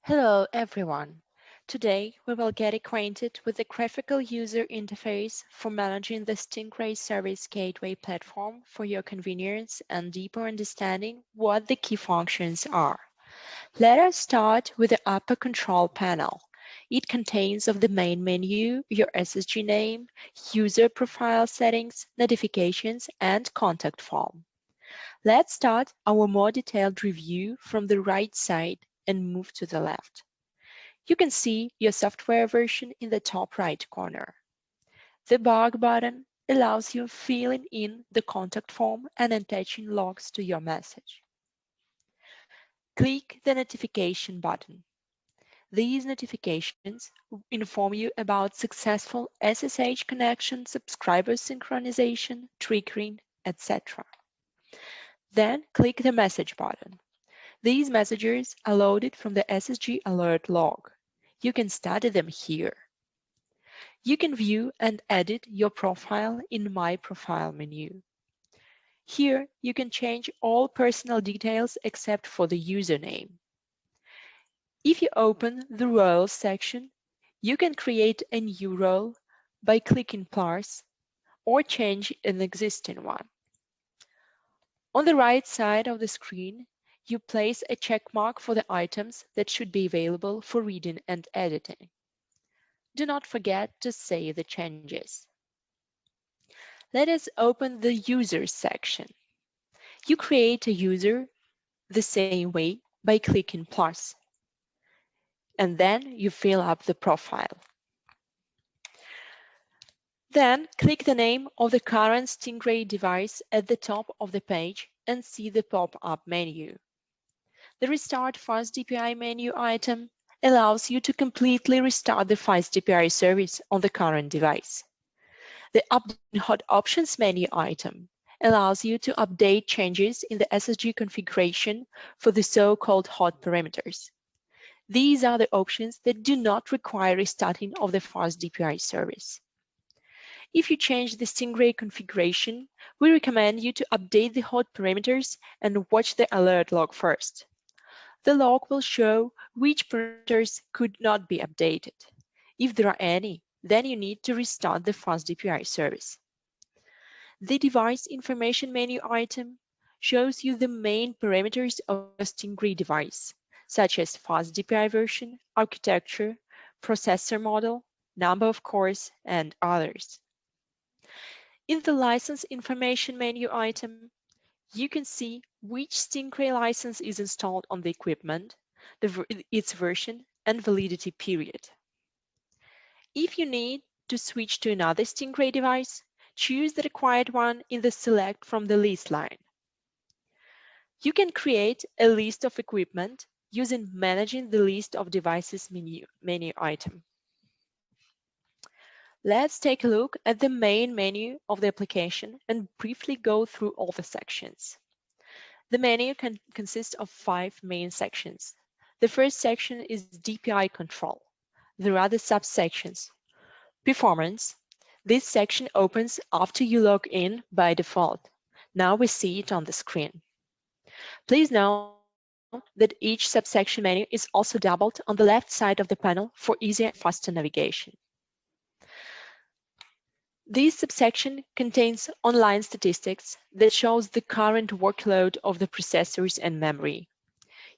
Hello everyone. Today we will get acquainted with the graphical user interface for managing the Stingray Service Gateway platform for your convenience and deeper understanding what the key functions are. Let us start with the upper control panel. It contains of the main menu, your SSG name, user profile settings, notifications, and contact form. Let's start our more detailed review from the right side and move to the left. You can see your software version in the top right corner. The bug button allows you filling in the contact form and attaching logs to your message. Click the notification button. These notifications inform you about successful SSH connection, subscriber synchronization, triggering, etc. Then click the message button. These messages are loaded from the SSG alert log. You can study them here. You can view and edit your profile in My Profile menu. Here, you can change all personal details except for the username. If you open the Roles section, you can create a new role by clicking plus or change an existing one. On the right side of the screen, you place a check mark for the items that should be available for reading and editing. Do not forget to save the changes. Let us open the Users section. You create a user the same way by clicking plus, and then you fill up the profile. Then click the name of the current Stingray device at the top of the page and see the pop-up menu. The Restart Fast DPI menu item allows you to completely restart the Fast DPI service on the current device. The Update Hot Options menu item allows you to update changes in the SSG configuration for the so-called hot parameters. These are the options that do not require restarting of the Fast DPI service. If you change the Stingray configuration, we recommend you to update the hot parameters and watch the alert log first. The log will show which parameters could not be updated. If there are any, then you need to restart the Fast DPI service. The Device Information menu item shows you the main parameters of a Stingray device, such as Fast DPI version, architecture, processor model, number of cores, and others. In the License Information menu item, you can see which Stingray license is installed on the equipment, its version, and validity period. If you need to switch to another Stingray device, choose the required one in the Select from the List line. You can create a list of equipment using Managing the List of Devices menu item. Let's take a look at the main menu of the application and briefly go through all the sections. The menu can consist of 5 main sections. The first section is DPI control. There are other subsections. Performance. This section opens after you log in by default. Now we see it on the screen. Please note that each subsection menu is also doubled on the left side of the panel for easier and faster navigation. This subsection contains online statistics that shows the current workload of the processors and memory.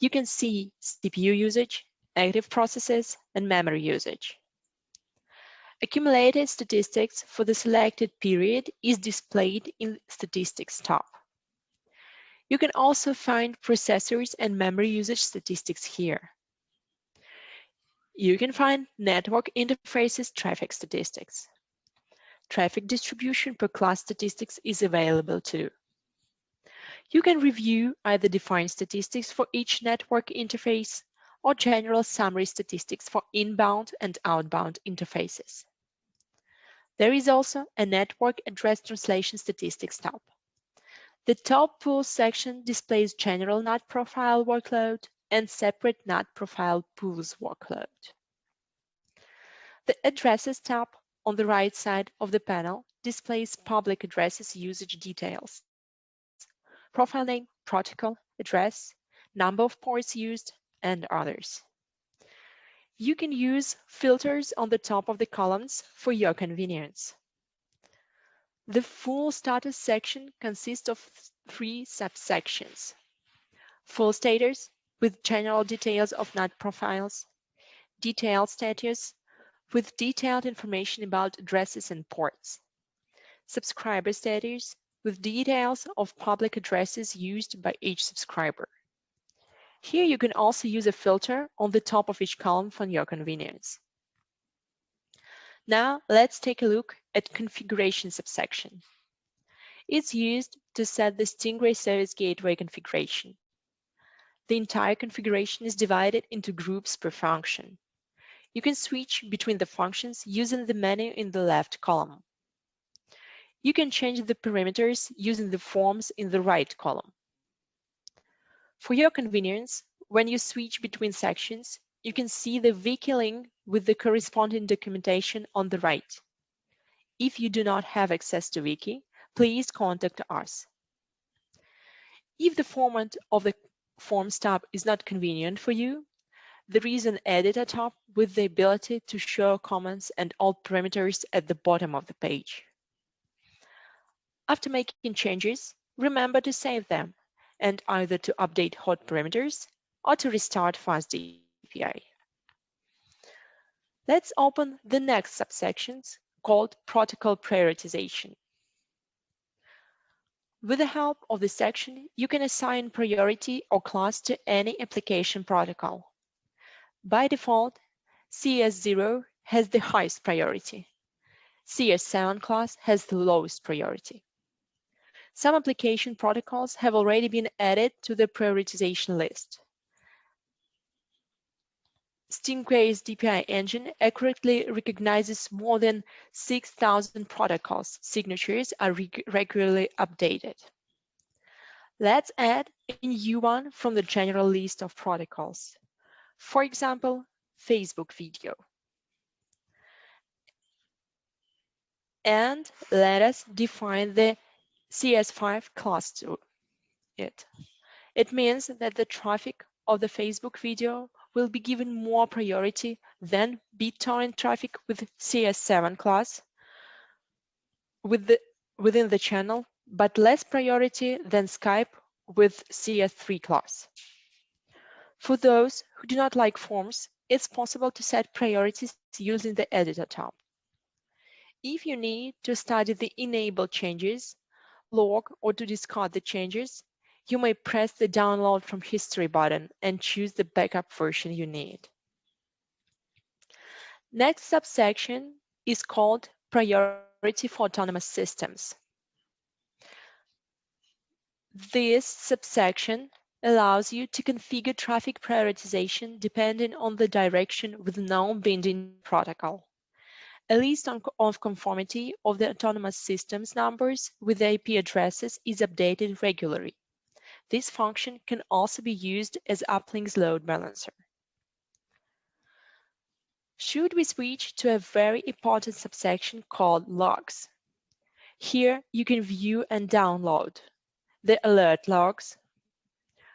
You can see CPU usage, active processes, and memory usage. Accumulated statistics for the selected period is displayed in Statistics tab. You can also find processors and memory usage statistics here. You can find network interfaces traffic statistics. Traffic distribution per class statistics is available too. You can review either defined statistics for each network interface or general summary statistics for inbound and outbound interfaces. There is also a Network Address Translation Statistics tab. The top pools section displays general NAT profile workload and separate NAT profile pools workload. The Addresses tab on the right side of the panel displays public addresses usage details, profile name, protocol, address, number of ports used, and others. You can use filters on the top of the columns for your convenience. The full status section consists of 3 subsections. Full status with general details of NAT profiles, detailed status with detailed information about addresses and ports, subscriber status with details of public addresses used by each subscriber. Here you can also use a filter on the top of each column for your convenience. Now let's take a look at configuration subsection. It's used to set the Stingray Service Gateway configuration. The entire configuration is divided into groups per function. You can switch between the functions using the menu in the left column. You can change the parameters using the forms in the right column. For your convenience, when you switch between sections, you can see the wiki link with the corresponding documentation on the right. If you do not have access to wiki, please contact us. If the format of the Forms tab is not convenient for you, there is an editor tab with the ability to show comments and alt parameters at the bottom of the page. After making changes, remember to save them and either to update hot parameters or to restart fast DPI. Let's open the next subsections called Protocol Prioritization. With the help of this section, you can assign priority or class to any application protocol. By default, CS0 has the highest priority. CS7 class has the lowest priority. Some application protocols have already been added to the prioritization list. Stingray's DPI engine accurately recognizes more than 6,000 protocols. Signatures are regularly updated. Let's add a new one from the general list of protocols. For example, Facebook video. And let us define the CS5 class to it. It means that the traffic of the Facebook video will be given more priority than BitTorrent traffic with CS7 class within the channel, but less priority than Skype with CS3 class. For those who do not like forms, it's possible to set priorities using the editor tab. If you need to study the enable changes, log, or to discard the changes, you may press the Download from History button and choose the backup version you need. Next subsection is called Priority for Autonomous Systems. This subsection allows you to configure traffic prioritization depending on the direction with no binding protocol. A list of conformity of the autonomous systems numbers with IP addresses is updated regularly. This function can also be used as Uplink's load balancer. Should we switch to a very important subsection called Logs? Here you can view and download the alert logs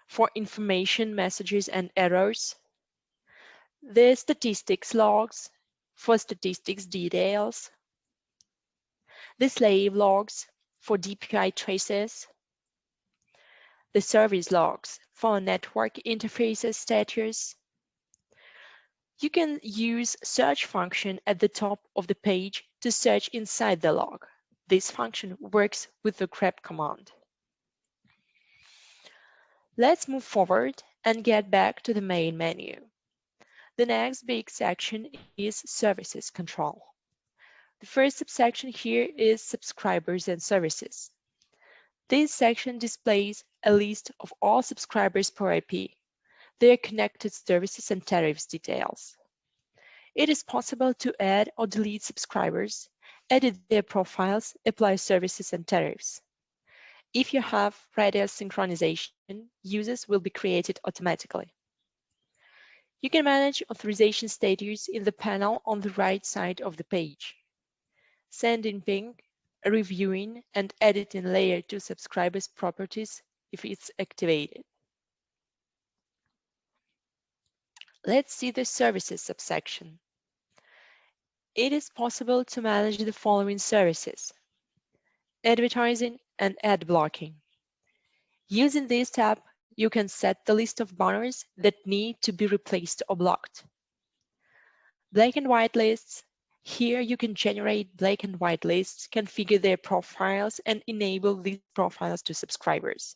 for information, messages, and errors, the statistics logs for statistics details, the slave logs for DPI traces, the service logs for network interfaces status. You can use search function at the top of the page to search inside the log. This function works with the grep command. Let's move forward and get back to the main menu. The next big section is Services Control. The first subsection here is Subscribers and Services. This section displays a list of all subscribers per IP, their connected services and tariffs details. It is possible to add or delete subscribers, edit their profiles, apply services and tariffs. If you have radius synchronization, users will be created automatically. You can manage authorization status in the panel on the right side of the page. Sending ping, reviewing, and editing layer 2 subscribers properties if it's activated. Let's see the Services subsection. It is possible to manage the following services: advertising and ad blocking. Using this tab, you can set the list of banners that need to be replaced or blocked. Black and white lists. Here you can generate black and white lists, configure their profiles, and enable these profiles to subscribers.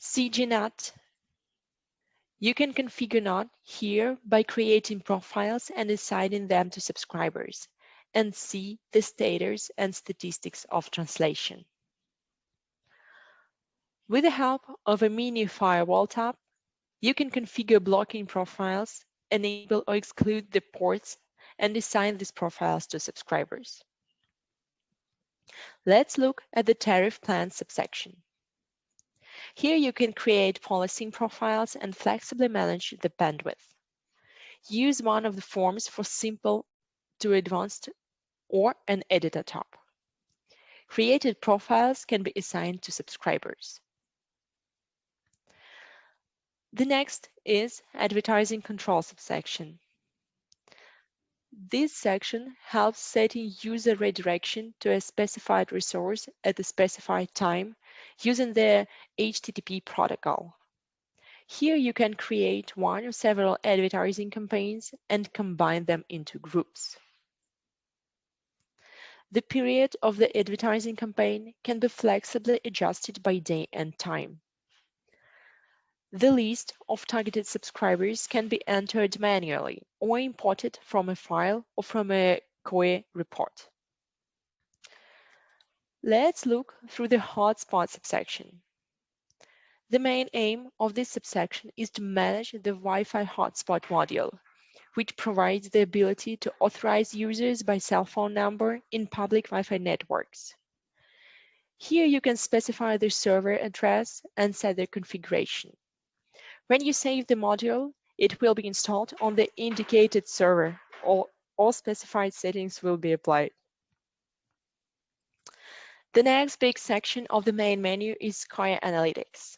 CG-NAT. You can configure NAT here by creating profiles and assigning them to subscribers, and see the status and statistics of translation. With the help of a mini-Firewall tab, you can configure blocking profiles, enable or exclude the ports, and assign these profiles to subscribers. Let's look at the Tariff Plan subsection. Here you can create policing profiles and flexibly manage the bandwidth. Use one of the forms for simple to advanced or an editor tab. Created profiles can be assigned to subscribers. The next is Advertising Control subsection. This section helps setting user redirection to a specified resource at a specified time using the HTTP protocol. Here you can create one or several advertising campaigns and combine them into groups. The period of the advertising campaign can be flexibly adjusted by day and time. The list of targeted subscribers can be entered manually or imported from a file or from a Coi report. Let's look through the Hotspot subsection. The main aim of this subsection is to manage the Wi-Fi hotspot module, which provides the ability to authorize users by cell phone number in public Wi-Fi networks. Here you can specify their server address and set their configuration. When you save the module, it will be installed on the indicated server. All specified settings will be applied. The next big section of the main menu is Koia Analytics.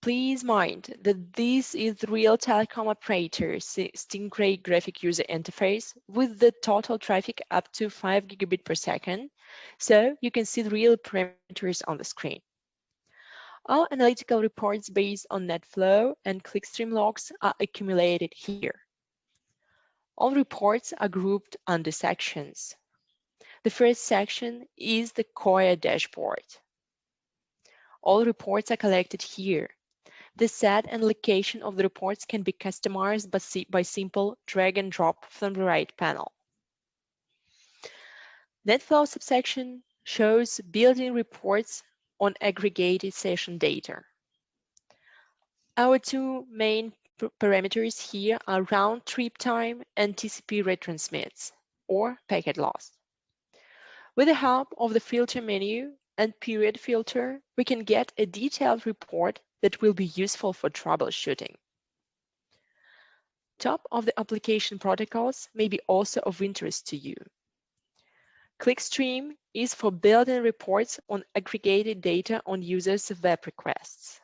Please mind that this is the real telecom operator Stingray graphic user interface with the total traffic up to 5 gigabit per second, so you can see the real parameters on the screen. All analytical reports based on Netflow and clickstream logs are accumulated here. All reports are grouped under sections. The first section is the Coi Dashboard. All reports are collected here. The set and location of the reports can be customized by simple drag and drop from the right panel. Netflow subsection shows built-in reports on aggregated session data. Our two main parameters here are round trip time and TCP retransmits, or packet loss. With the help of the filter menu and period filter, we can get a detailed report that will be useful for troubleshooting. Top of the application protocols may be also of interest to you. Clickstream is for built-in reports on aggregated data on users' web requests.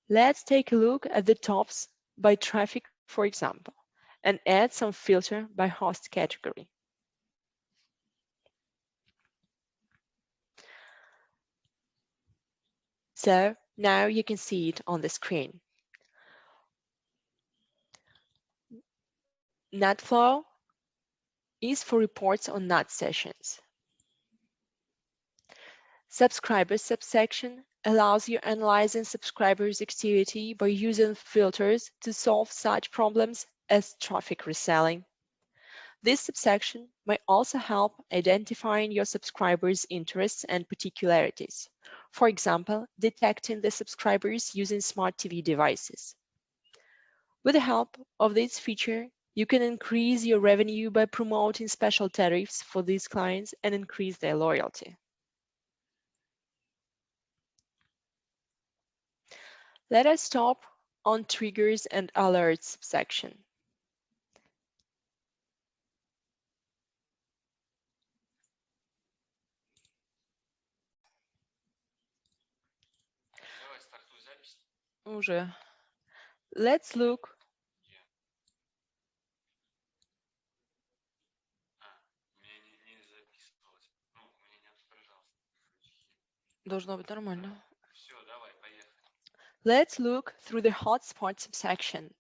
Let's take a look at the tops by traffic, for example, and add some filter by host category. So now you can see it on the screen. Netflow is for reports on NAT sessions. Subscribers subsection allows you analyzing subscribers' activity by using filters to solve such problems as traffic reselling. This subsection may also help identifying your subscribers' interests and particularities, for example, detecting the subscribers using smart TV devices. With the help of this feature, you can increase your revenue by promoting special tariffs for these clients and increase their loyalty. Let us stop on Triggers and Alerts section. Уже. Let's look. Должно быть нормально. Let's look through the hotspot subsection.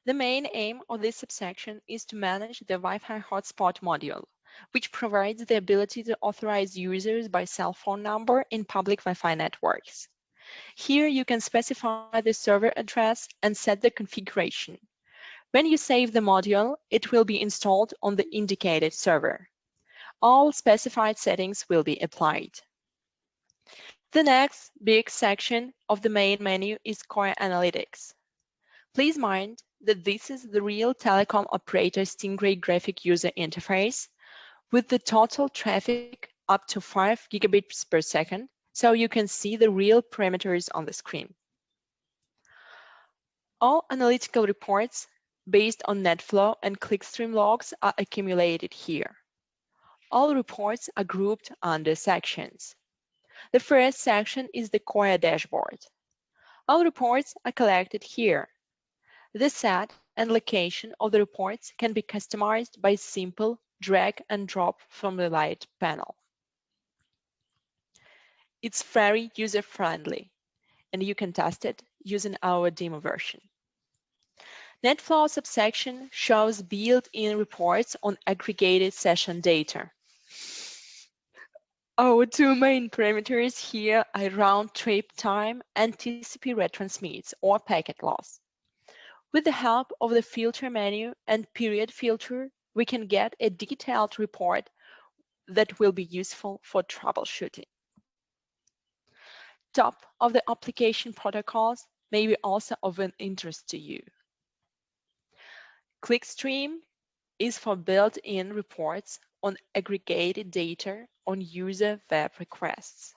The main aim of this subsection is to manage the Wi-Fi hotspot module, which provides the ability to authorize users by cell phone number in public Wi-Fi networks. Here you can specify the server address and set the configuration. When you save the module, it will be installed on the indicated server. All specified settings will be applied. The next big section of the main menu is Core Analytics. Please mind that this is the real telecom operator Stingray graphic user interface with the total traffic up to 5 gigabits per second, so you can see the real parameters on the screen. All analytical reports based on Netflow and clickstream logs are accumulated here. All reports are grouped under sections. The first section is the Koia Dashboard. All reports are collected here. The set and location of the reports can be customized by simple drag and drop from the light panel. It's very user-friendly, and you can test it using our demo version. Netflow subsection shows built-in reports on aggregated session data. Our two main parameters here are round trip time and TCP retransmits or packet loss. With the help of the filter menu and period filter, we can get a detailed report that will be useful for troubleshooting. Top of the application protocols may be also of an interest to you. Clickstream is for built-in reports on aggregated data on user web requests.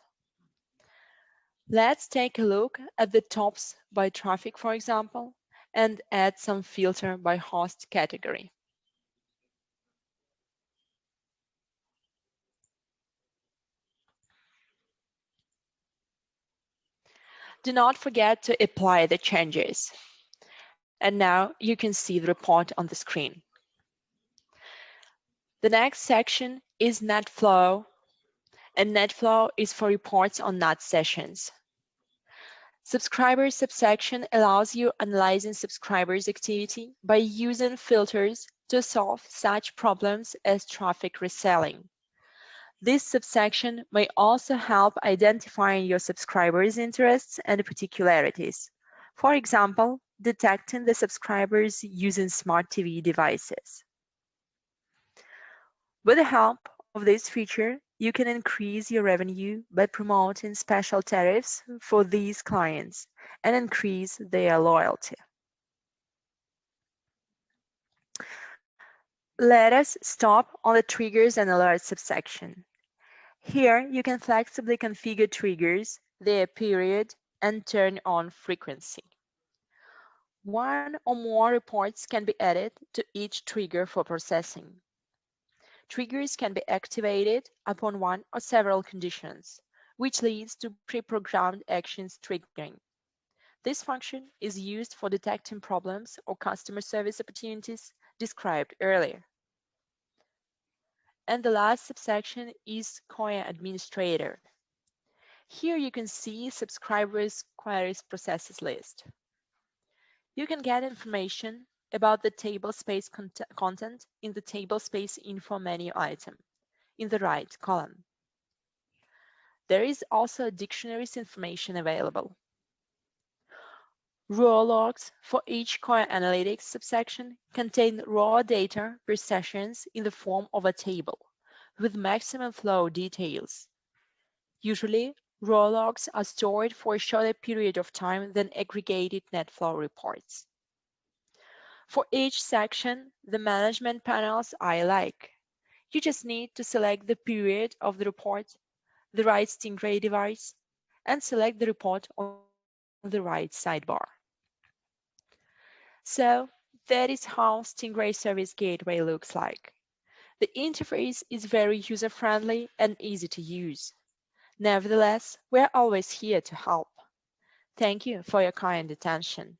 Let's take a look at the tops by traffic, for example, and add some filter by host category. Do not forget to apply the changes. And now you can see the report on the screen. The next section is Netflow, and Netflow is for reports on NAT sessions. Subscribers subsection allows you analyzing subscribers' activity by using filters to solve such problems as traffic reselling. This subsection may also help identifying your subscribers' interests and particularities. For example, detecting the subscribers using smart TV devices. With the help of this feature, you can increase your revenue by promoting special tariffs for these clients and increase their loyalty. Let us stop on the Triggers and Alerts subsection. Here, you can flexibly configure triggers, their period, and turn on frequency. One or more reports can be added to each trigger for processing. Triggers can be activated upon one or several conditions, which leads to pre-programmed actions triggering. This function is used for detecting problems or customer service opportunities described earlier. And the last subsection is Koia Administrator. Here you can see subscribers' queries processes list. You can get information about the table space content in the table space info menu item in the right column. There is also dictionaries information available. Raw logs for each Koia Analytics subsection contain raw data per sessions in the form of a table with maximum flow details. Usually, raw logs are stored for a shorter period of time than aggregated Netflow reports. For each section, the management panels are alike. You just need to select the period of the report, the right Stingray device, and select the report on the right sidebar. So that is how Stingray Service Gateway looks like. The interface is very user-friendly and easy to use. Nevertheless, we're always here to help. Thank you for your kind attention.